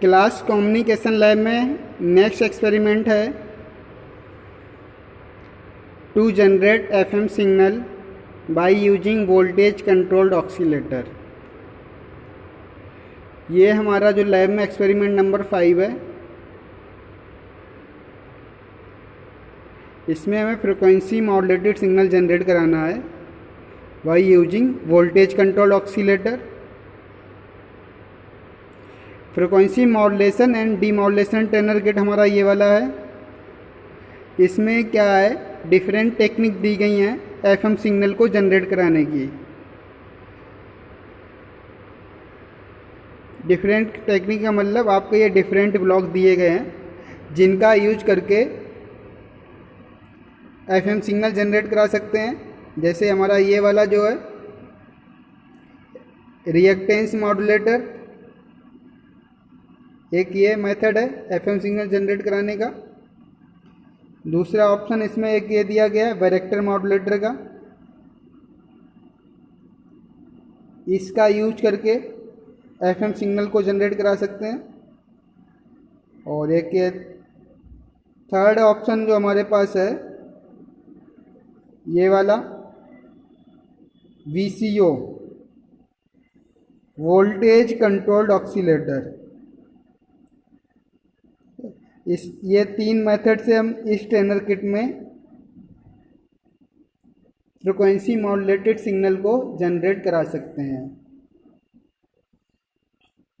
Class communication lab में next experiment है to generate FM signal by using voltage controlled oscillator. ये हमारा जो लैब में एक्सपेरिमेंट नंबर 5 है, इसमें हमें फ्रिक्वेंसी मॉड्यूलेटेड सिग्नल जनरेट कराना है by using voltage controlled oscillator. Frequency modulation and demodulation trainer kit हमारा ये वाला है। इसमें क्या है, डिफरेंट टेक्निक दी गई हैं एफएम सिग्नल को जनरेट कराने की। डिफरेंट टेक्निक का मतलब आपको ये डिफरेंट ब्लॉक दिए गए हैं जिनका यूज करके एफएम सिग्नल जनरेट करा सकते हैं। जैसे हमारा ये वाला जो है रिएक्टेंस मॉड्यूलेटर, एक ये मेथड है एफएम सिग्नल जनरेट कराने का। दूसरा ऑप्शन इसमें एक ये दिया गया है वेरेक्टर मॉड्यूलेटर का, इसका यूज करके एफएम सिग्नल को जनरेट करा सकते हैं। और एक ये थर्ड ऑप्शन जो हमारे पास है ये वाला VCO वोल्टेज कंट्रोल्ड ऑक्सीलेटर। ये 3 मेथड से हम इस ट्रेनर किट में फ्रिक्वेंसी मॉड्यूलेटेड सिग्नल को जनरेट करा सकते हैं।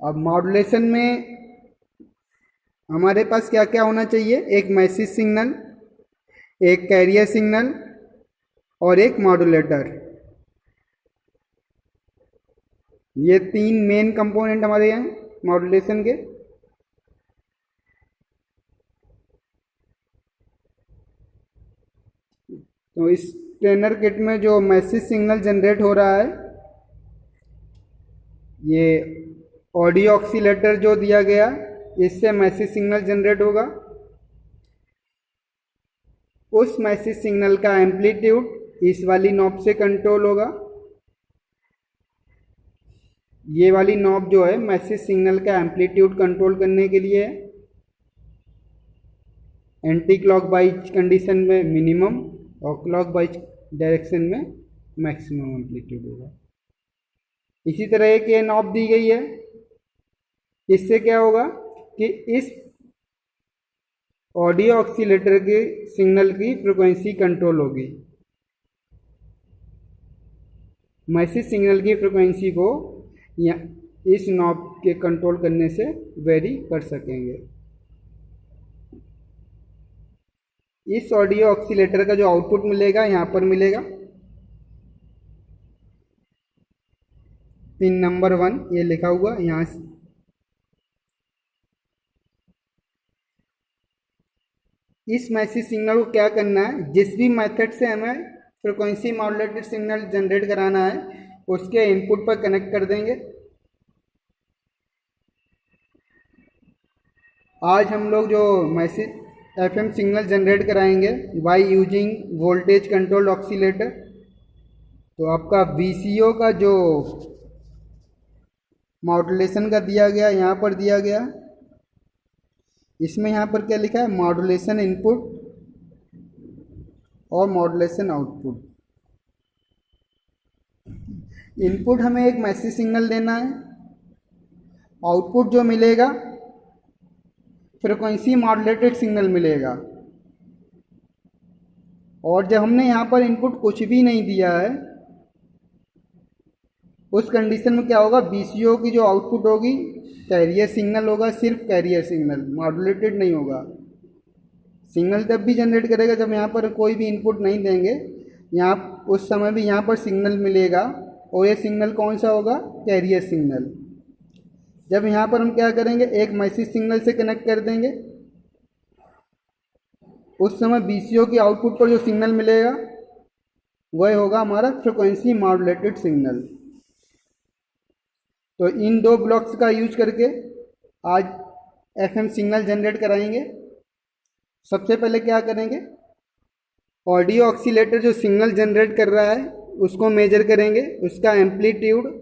अब मॉड्यूलेशन में हमारे पास क्या क्या होना चाहिए, एक मैसेज सिग्नल, एक कैरियर सिग्नल और एक मॉड्यूलेटर। ये 3 मेन कंपोनेंट हमारे यहाँ मॉड्यूलेशन के। तो इस ट्रेनर किट में जो मैसेज सिग्नल जनरेट हो रहा है, ये ऑडियो ऑक्सीलेटर जो दिया गया इससे मैसेज सिग्नल जनरेट होगा। उस मैसेज सिग्नल का एम्पलीट्यूड इस वाली नॉब से कंट्रोल होगा। ये वाली नॉब जो है मैसेज सिग्नल का एम्पलीट्यूड कंट्रोल करने के लिए है। एंटी क्लॉकवाइज कंडीशन में मिनिमम और क्लॉकवाइज डायरेक्शन में मैक्सिमम एम्पलीट्यूड होगा। इसी तरह एक ये नॉब दी गई है, इससे क्या होगा कि इस ऑडियो ऑक्सीलेटर के सिग्नल की फ्रिक्वेंसी कंट्रोल होगी। मैसेज सिग्नल की फ्रिक्वेंसी को या इस नॉब के कंट्रोल करने से वेरी कर सकेंगे। इस ऑडियो ऑक्सीलेटर का जो आउटपुट मिलेगा यहाँ पर मिलेगा, पिन नंबर 1 ये लिखा हुआ यहाँ से। इस मैसेज सिग्नल को क्या करना है, जिस भी मेथड से हमें फ्रिक्वेंसी मॉड्यूलेटेड सिग्नल जनरेट कराना है उसके इनपुट पर कनेक्ट कर देंगे। आज हम लोग जो मैसेज एफएम सिग्नल जनरेट कराएंगे bye using voltage controlled oscillator, तो आपका VCO का जो मॉड्यूलेशन का दिया गया यहाँ पर दिया गया, इसमें यहाँ पर क्या लिखा है, मॉड्यूलेशन इनपुट और मॉड्यूलेशन आउटपुट। इनपुट हमें एक मैसेज सिग्नल देना है, आउटपुट जो मिलेगा फ्रिक्वेंसी मॉड्यूलेटेड सिग्नल मिलेगा। और जब हमने यहाँ पर इनपुट कुछ भी नहीं दिया है उस कंडीशन में क्या होगा, VCO की जो आउटपुट होगी कैरियर सिग्नल होगा, सिर्फ कैरियर सिग्नल, मॉड्यूलेटेड नहीं होगा। सिग्नल तब भी जनरेट करेगा जब यहाँ पर कोई भी इनपुट नहीं देंगे, यहाँ उस समय भी यहाँ पर सिग्नल मिलेगा और ये सिग्नल कौन सा होगा, कैरियर सिग्नल। जब यहाँ पर हम क्या करेंगे, एक मैसेज सिग्नल से कनेक्ट कर देंगे, उस समय VCO की आउटपुट पर जो सिग्नल मिलेगा वह होगा हमारा फ्रिक्वेंसी मॉड्यूलेटेड सिग्नल। तो इन 2 ब्लॉक्स का यूज करके आज एफएम सिग्नल जनरेट कराएंगे। सबसे पहले क्या करेंगे, ऑडियो ऑक्सीलेटर जो सिग्नल जनरेट कर रहा है उसको मेजर करेंगे, उसका एम्पलीट्यूड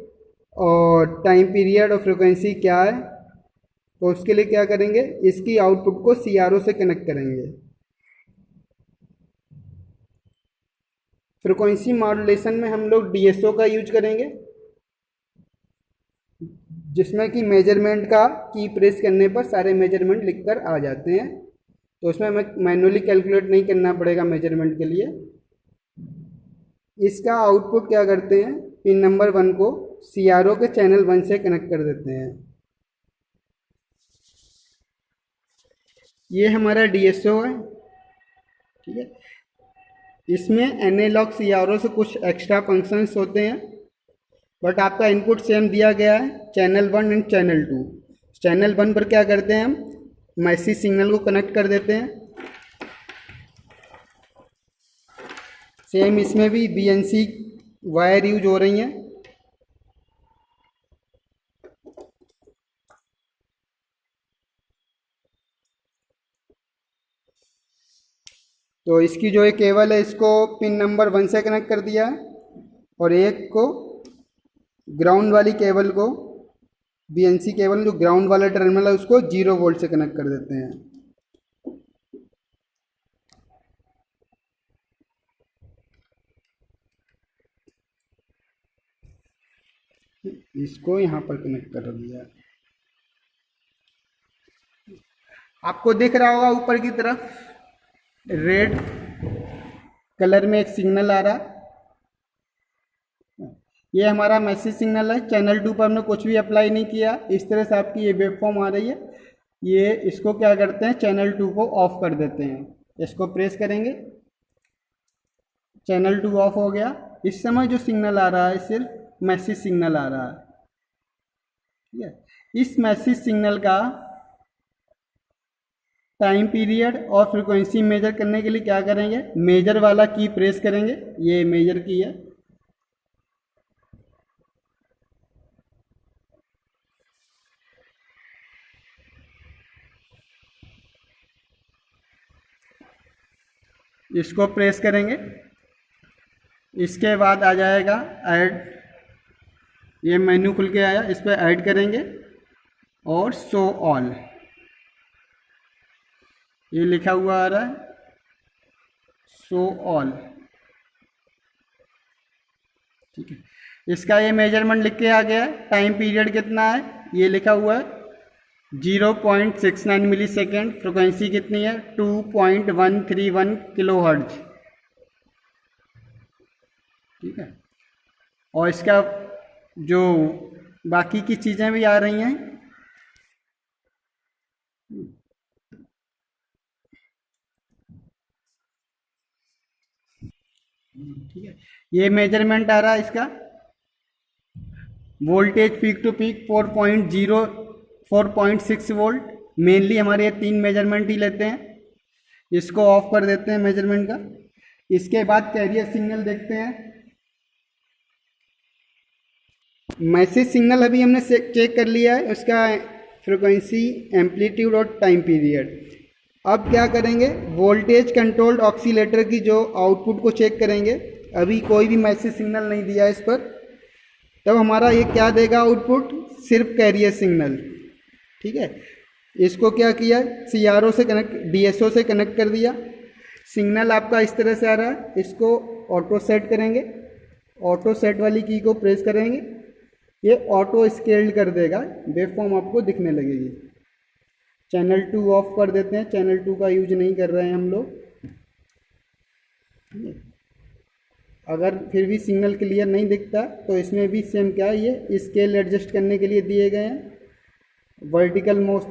और टाइम पीरियड और फ्रिक्वेंसी क्या है। तो उसके लिए क्या करेंगे, इसकी आउटपुट को CRO से कनेक्ट करेंगे। फ्रिक्वेंसी मॉड्यूलेशन में हम लोग DSO का यूज करेंगे, जिसमें कि मेजरमेंट का की प्रेस करने पर सारे मेजरमेंट लिखकर आ जाते हैं। तो उसमें हमें मैनुअली कैलकुलेट नहीं करना पड़ेगा मेजरमेंट के लिए। इसका आउटपुट क्या करते हैं, पिन नंबर 1 को CRO के चैनल 1 से कनेक्ट कर देते हैं। ये हमारा DSO है, ठीक है। इसमें एनालॉग CRO से कुछ एक्स्ट्रा फंक्शंस होते हैं, बट आपका इनपुट सेम दिया गया है, चैनल 1 एंड चैनल 2। चैनल 1 पर क्या करते हैं, हम मैसेज सिग्नल को कनेक्ट कर देते हैं। सेम इसमें भी BNC वायर यूज हो रही हैं। तो इसकी जो एक केबल है, इसको पिन नंबर 1 से कनेक्ट कर दिया है, और एक को ग्राउंड वाली केबल को, BNC केबल जो ग्राउंड वाला टर्मिनल है उसको 0 वोल्ट से कनेक्ट कर देते हैं। इसको यहाँ पर कनेक्ट कर दिया। आपको दिख रहा होगा ऊपर की तरफ रेड कलर में एक सिग्नल आ रहा है, ये हमारा मैसेज सिग्नल है। चैनल 2 पर हमने कुछ भी अप्लाई नहीं किया, इस तरह से आपकी ये वेवफॉर्म आ रही है। ये इसको क्या करते हैं, चैनल 2 को ऑफ कर देते हैं। इसको प्रेस करेंगे, चैनल 2 ऑफ हो गया। इस समय जो सिग्नल आ रहा है सिर्फ मैसेज सिग्नल आ रहा है, ठीक है। इस मैसेज सिग्नल का टाइम पीरियड और फ्रीक्वेंसी मेजर करने के लिए क्या करेंगे, मेजर वाला की प्रेस करेंगे, ये मेजर की है। इसको प्रेस करेंगे, इसके बाद आ जाएगा ऐड, ये मेन्यू खुल के आया, इस पर ऐड करेंगे और शो ऑल, ये लिखा हुआ आ रहा है शो ऑल, ठीक है। इसका ये मेजरमेंट लिख के आ गया है। टाइम पीरियड कितना है, ये लिखा हुआ है 0.69 मिली सेकेंड। फ्रिक्वेंसी कितनी है, 2.131 किलो हर्ट्ज, ठीक है। और इसका जो बाकी की चीज़ें भी आ रही हैं, ठीक है। ये मेजरमेंट आ रहा है इसका, voltage peak to peak 4.6 volt. Mainly हमारे ये 3 मेजरमेंट ही लेते हैं। इसको ऑफ कर देते हैं मेजरमेंट का। इसके बाद कैरियर सिग्नल देखते हैं। मैसेज सिग्नल अभी हमने चेक कर लिया है, उसका फ्रिक्वेंसी, एम्पलीट्यूड और टाइम पीरियड। अब क्या करेंगे, वोल्टेज कंट्रोल्ड ऑक्सीलेटर की जो आउटपुट को चेक करेंगे। अभी कोई भी मैसेज सिग्नल नहीं दिया है इस पर, तब हमारा ये क्या देगा आउटपुट, सिर्फ कैरियर सिग्नल, ठीक है। इसको क्या किया, CRO से कनेक्ट, DSO से कनेक्ट कर दिया। सिग्नल आपका इस तरह से आ रहा है, इसको ऑटो सेट करेंगे, ऑटो सेट वाली की को प्रेस करेंगे, ये ऑटो स्केल्ड कर देगा, वेवफॉर्म आपको दिखने लगेगी। चैनल 2 ऑफ कर देते हैं, चैनल 2 का यूज नहीं कर रहे हैं हम लोग। अगर फिर भी सिग्नल क्लियर नहीं दिखता तो इसमें भी सेम क्या है, ये स्केल एडजस्ट करने के लिए दिए गए हैं। वर्टिकल मोस्ट,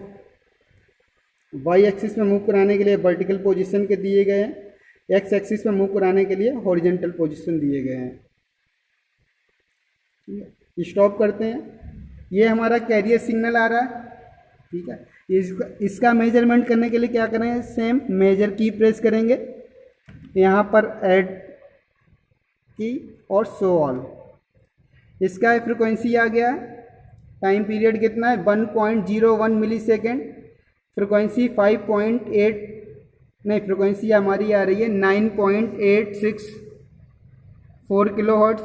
वाई एक्सिस में मूव कराने के लिए वर्टिकल पोजीशन के दिए गए हैं, एक्स एक्सिस में मूव कराने के लिए हॉरिजॉन्टल पोजीशन दिए गए हैं, ठीक है। स्टॉप करते हैं। ये हमारा कैरियर सिग्नल आ रहा है, ठीक है। इसका मेजरमेंट करने के लिए क्या करेंगे, सेम मेजर की प्रेस करेंगे, यहाँ पर ऐड की और शो ऑल। इसका फ्रिक्वेंसी आ गया है, टाइम पीरियड कितना है 1.01 मिली सेकेंड, फ्रिक्वेंसी 5.8 नहीं, फ्रिक्वेंसी हमारी आ रही है 9.864 kilohertz.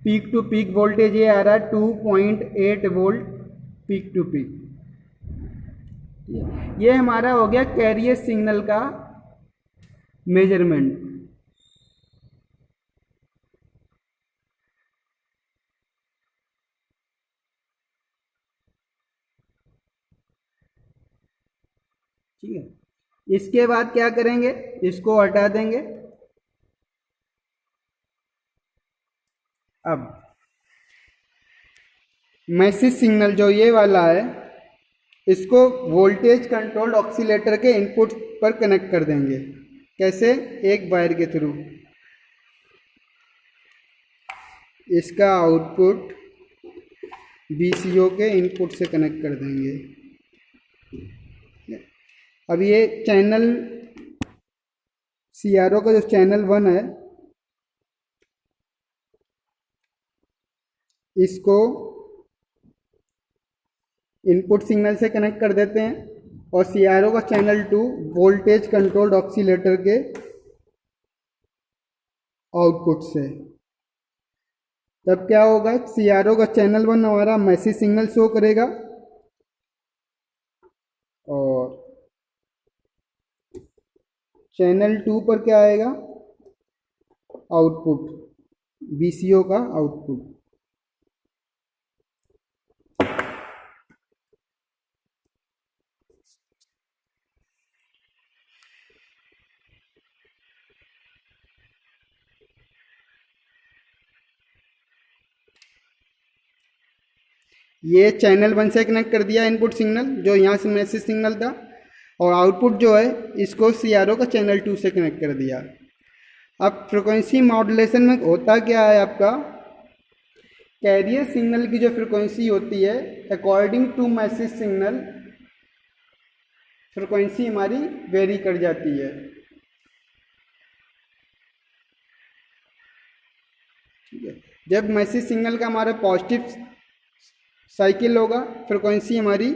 Peak to peak voltage ये आ रहा है 2.8 वोल्ट पीक टू पीक। ये हमारा हो गया कैरियर सिग्नल का मेजरमेंट। ठीक है, इसके बाद क्या करेंगे, इसको हटा देंगे। अब मैसेज सिग्नल जो ये वाला है, इसको वोल्टेज कंट्रोल्ड ऑक्सीलेटर के इनपुट पर कनेक्ट कर देंगे। कैसे? एक वायर के थ्रू। इसका आउटपुट VCO के इनपुट से कनेक्ट कर देंगे। अब ये चैनल CRO का जो चैनल 1 है, इसको इनपुट सिग्नल से कनेक्ट कर देते हैं और CRO का चैनल 2 वोल्टेज कंट्रोल्ड ऑक्सीलेटर के आउटपुट से। तब क्या होगा, CRO का चैनल 1 हमारा मैसेज सिग्नल शो करेगा और चैनल 2 पर क्या आएगा, आउटपुट, VCO का आउटपुट। ये चैनल 1 से कनेक्ट कर दिया इनपुट सिग्नल, जो यहाँ से मैसेज सिग्नल था, और आउटपुट जो है इसको CRO का चैनल 2 से कनेक्ट कर दिया। अब फ्रिक्वेंसी मॉड्यूलेशन में होता क्या है, आपका कैरियर सिग्नल की जो फ्रिक्वेंसी होती है, according to message signal frequency हमारी वेरी कर जाती है। ठीक है, जब मैसेज सिग्नल का हमारा पॉजिटिव साइकिल होगा, फ्रिक्वेंसी हमारी